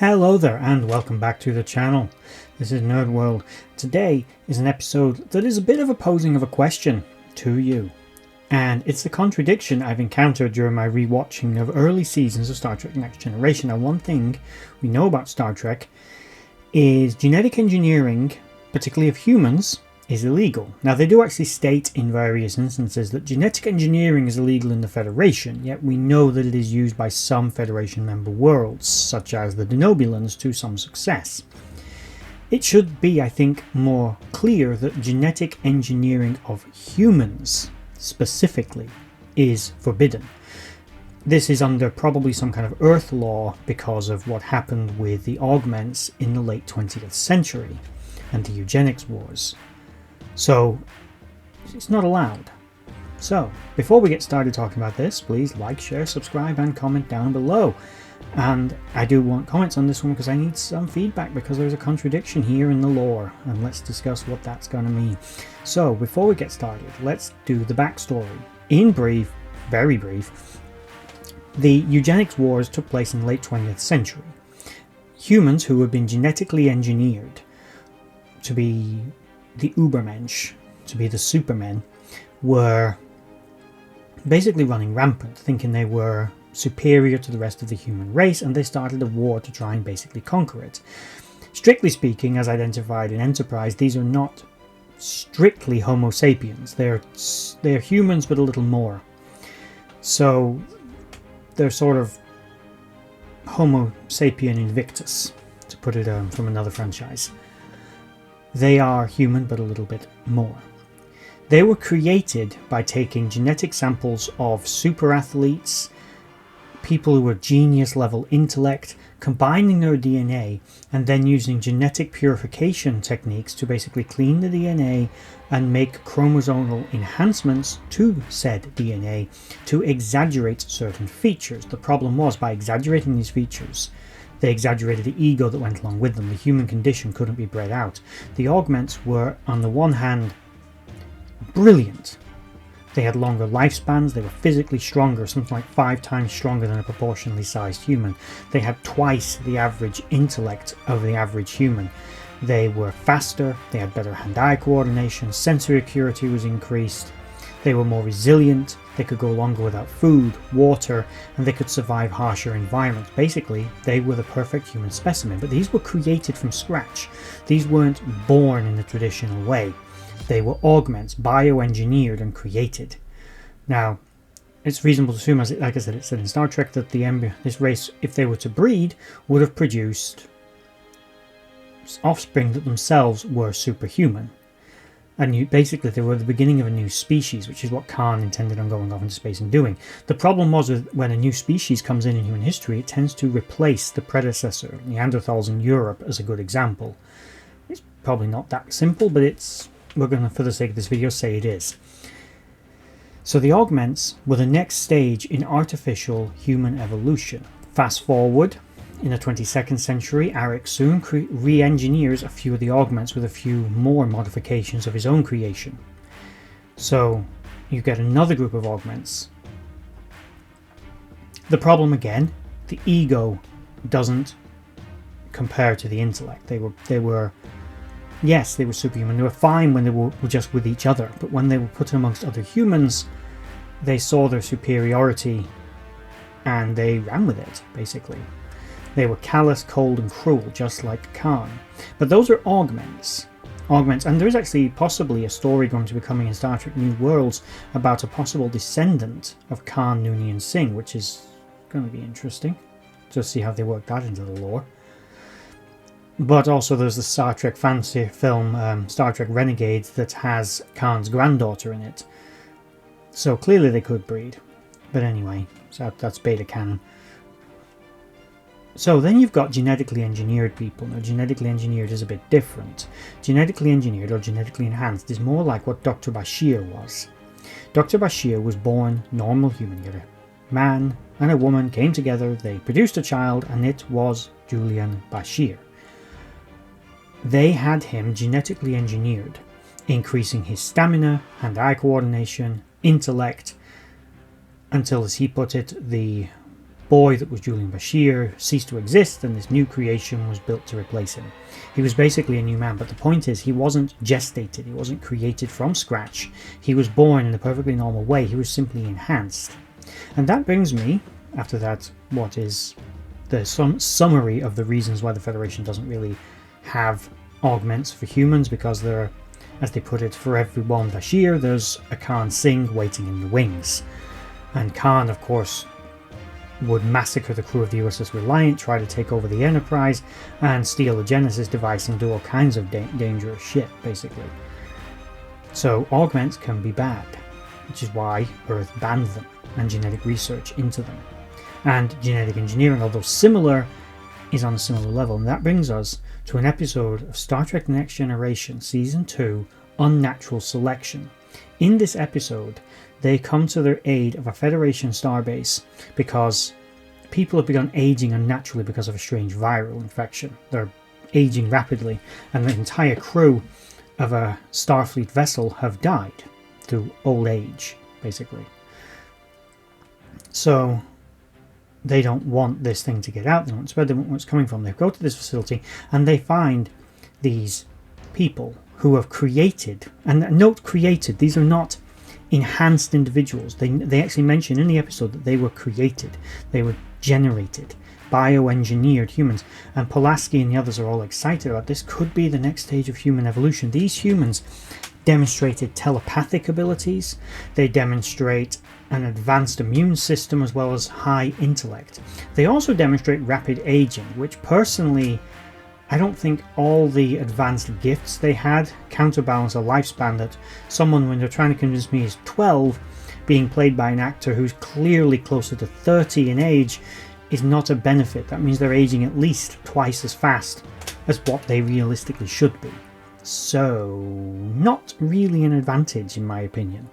Hello there and welcome back to the channel. This is Nerd World. Today is an episode that is a bit of a posing of a question to you. And it's the contradiction I've encountered during my rewatching of early seasons of Star Trek Next Generation. Now, one thing we know about Star Trek is genetic engineering, particularly of humans, is illegal. Now, they do actually state in various instances that genetic engineering is illegal in the Federation, yet we know that it is used by some Federation member worlds, such as the Denobulans, to some success. It should be, I think, more clear that genetic engineering of humans, specifically, is forbidden. This is under probably some kind of Earth law because of what happened with the augments in the late 20th century and the eugenics wars. So, it's not allowed. So, before we get started talking about this, please like, share, subscribe and comment down below. And I do want comments on this one because I need some feedback because there's a contradiction here in the lore, and let's discuss what that's going to mean. So, before we get started, let's do the backstory. In brief, very brief, the eugenics wars took place in the late 20th century. Humans who had been genetically engineered to be the Ubermensch, to be the supermen, were basically running rampant, thinking they were superior to the rest of the human race, and they started a war to try and basically conquer it. Strictly speaking, as identified in Enterprise, these are not strictly Homo sapiens. They're humans, but a little more. So they're sort of Homo sapien invictus, to put it from another franchise. They are human, but a little bit more. They were created by taking genetic samples of super athletes, people who were genius level intellect, combining their DNA, and then using genetic purification techniques to basically clean the DNA and make chromosomal enhancements to said DNA to exaggerate certain features. The problem was, by exaggerating these features, they exaggerated the ego that went along with them. The human condition couldn't be bred out. The augments were, on the one hand, brilliant. They had longer lifespans, they were physically stronger, something like 5 times stronger than a proportionally sized human. They had twice the average intellect of the average human. They were faster, they had better hand-eye coordination, sensory acuity was increased, they were more resilient, they could go longer without food, water, and they could survive harsher environments. Basically, they were the perfect human specimen, but these were created from scratch. These weren't born in the traditional way. They were augments, bioengineered and created. Now, it's reasonable to assume, like I said, it said in Star Trek, that this race, if they were to breed, would have produced offspring that themselves were superhuman. And basically they were the beginning of a new species, which is what Khan intended on going off into space and doing. The problem was with when a new species comes in human history, it tends to replace the predecessor. Neanderthals in Europe as a good example. It's probably not that simple, but we're going to, for the sake of this video, say it is. So the augments were the next stage in artificial human evolution. Fast forward, in the 22nd century, Arik soon re-engineers a few of the augments with a few more modifications of his own creation. So you get another group of augments. The problem again, the ego doesn't compare to the intellect. They were yes, they were superhuman. They were fine when they were just with each other, but when they were put amongst other humans, they saw their superiority and they ran with it, basically. They were callous, cold and cruel, just like Khan. But those are augments. And there is actually possibly a story going to be coming in Star Trek New Worlds about a possible descendant of Khan Noonien Singh, which is going to be interesting to see how they work that into the lore. But also there's the Star Trek fantasy film, Star Trek Renegades, that has Khan's granddaughter in it. So clearly they could breed. But anyway, so that's beta canon. So then you've got genetically engineered people. Now, genetically engineered is a bit different. Genetically engineered or genetically enhanced is more like what Dr. Bashir was. Dr. Bashir was born normal human. A man and a woman came together, they produced a child, and it was Julian Bashir. They had him genetically engineered, increasing his stamina, hand-eye coordination, intellect, until, as he put it, the boy that was Julian Bashir ceased to exist, and this new creation was built to replace him. He was basically a new man, but the point is, he wasn't gestated, he wasn't created from scratch. He was born in a perfectly normal way, he was simply enhanced. And that brings me, after that, what is the summary of the reasons why the Federation doesn't really have augments for humans, because there are, as they put it, for every one Bashir, there's a Khan Singh waiting in the wings. And Khan, of course, would massacre the crew of the USS Reliant, try to take over the Enterprise, and steal the Genesis device and do all kinds of dangerous shit, basically. So augments can be bad, which is why Earth banned them, and genetic research into them. And genetic engineering, although similar, is on a similar level. And that brings us to an episode of Star Trek Next Generation, Season 2, Unnatural Selection. In this episode, they come to their aid of a Federation starbase because people have begun aging unnaturally because of a strange viral infection. They're aging rapidly, and the entire crew of a Starfleet vessel have died through old age, basically. So they don't want this thing to get out, they don't want to spread, they don't want where it's coming from. They go to this facility and they find these people who have created, and note created, these are not enhanced individuals. They actually mention in the episode that they were created, they were generated, bioengineered humans, and Pulaski and the others are all excited about this. Could be the next stage of human evolution. These humans demonstrated telepathic abilities, they demonstrate an advanced immune system as well as high intellect. They also demonstrate rapid aging, which personally I don't think all the advanced gifts they had counterbalance a lifespan that someone, when they're trying to convince me, is 12, being played by an actor who's clearly closer to 30 in age, is not a benefit. That means they're aging at least twice as fast as what they realistically should be. So, not really an advantage in my opinion.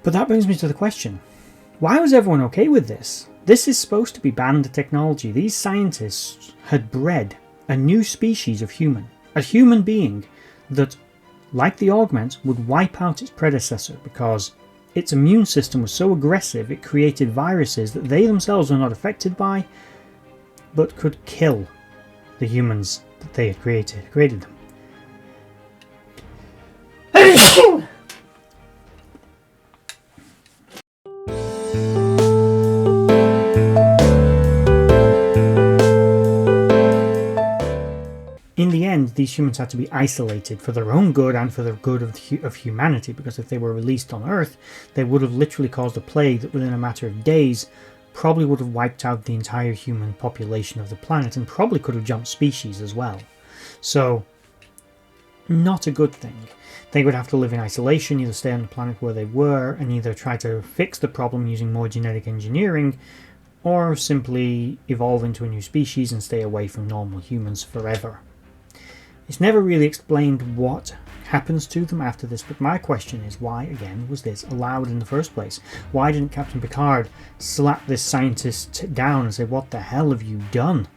But that brings me to the question, why was everyone okay with this? This is supposed to be banned technology. These scientists had bred a new species of human, a human being that, like the augments, would wipe out its predecessor because its immune system was so aggressive it created viruses that they themselves were not affected by, but could kill the humans that they had created them. In the end, these humans had to be isolated for their own good and for the good of humanity, because if they were released on Earth, they would have literally caused a plague that within a matter of days probably would have wiped out the entire human population of the planet, and probably could have jumped species as well. So, not a good thing. They would have to live in isolation, either stay on the planet where they were and either try to fix the problem using more genetic engineering, or simply evolve into a new species and stay away from normal humans forever. It's never really explained what happens to them after this, but my question is, why again was this allowed in the first place? Why didn't Captain Picard slap this scientist down and say, what the hell have you done?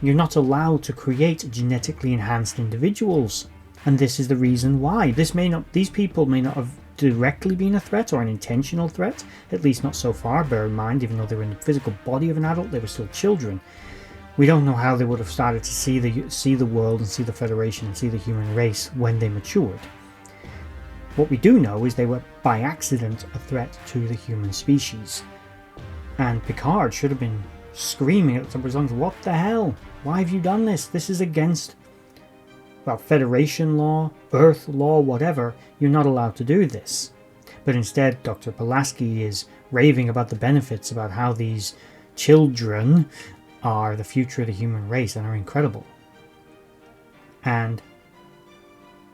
You're not allowed to create genetically enhanced individuals, and this is the reason why. These people may not have directly been a threat or an intentional threat, at least not so far. Bear in mind, even though they were in the physical body of an adult, they were still children. We don't know how they would have started to see the world and see the Federation and see the human race when they matured. What we do know is they were by accident a threat to the human species. And Picard should have been screaming at the top of his lungs, what the hell? Why have you done this? This is against, well, Federation law, Earth law, whatever. You're not allowed to do this. But instead, Dr. Pulaski is raving about the benefits, about how these children are the future of the human race and are incredible. And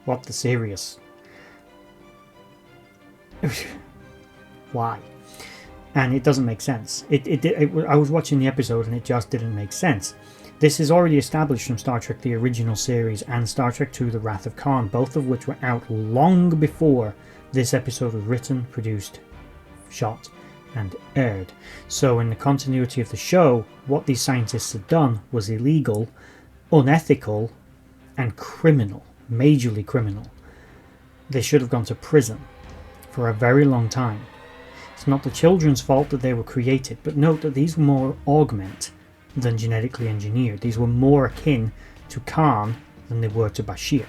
what the serious? Why? And it doesn't make sense. I was watching the episode and it just didn't make sense. This is already established from Star Trek the original series and Star Trek II The Wrath of Khan, both of which were out long before this episode was written, produced, shot and aired. So in the continuity of the show, what these scientists had done was illegal, unethical and criminal, majorly criminal. They should have gone to prison for a very long time. It's not the children's fault that they were created, but note that these were more augment than genetically engineered. These were more akin to Khan than they were to Bashir,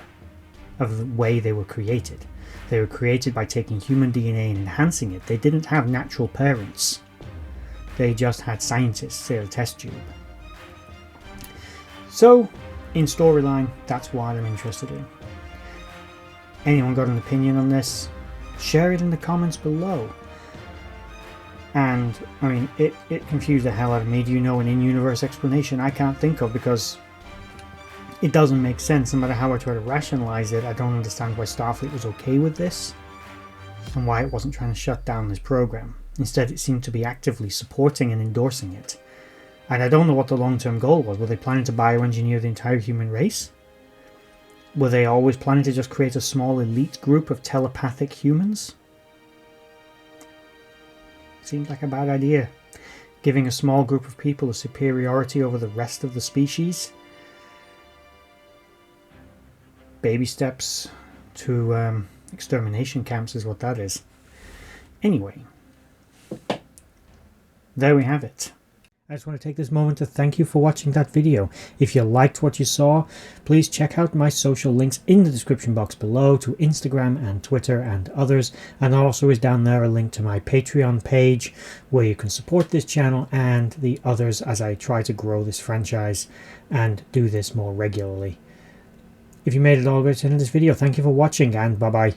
of the way they were created. They were created by taking human DNA and enhancing it. They didn't have natural parents. They just had scientists in a test tube. So, in storyline, that's what I'm interested in. Anyone got an opinion on this? Share it in the comments below. And, I mean, it confused the hell out of me. Do you know an in-universe explanation? I can't think of, because it doesn't make sense. No matter how I try to rationalize it, I don't understand why Starfleet was okay with this, and why it wasn't trying to shut down this program. Instead, it seemed to be actively supporting and endorsing it. And I don't know what the long-term goal was. Were they planning to bioengineer the entire human race? Were they always planning to just create a small elite group of telepathic humans? Seems like a bad idea. Giving a small group of people a superiority over the rest of the species. Baby steps to extermination camps is what that is. Anyway, there we have it. I just want to take this moment to thank you for watching that video. If you liked what you saw, please check out my social links in the description box below to Instagram and Twitter and others. And also is down there a link to my Patreon page where you can support this channel and the others as I try to grow this franchise and do this more regularly. If you made it all the way to the end of this video, thank you for watching, and bye bye.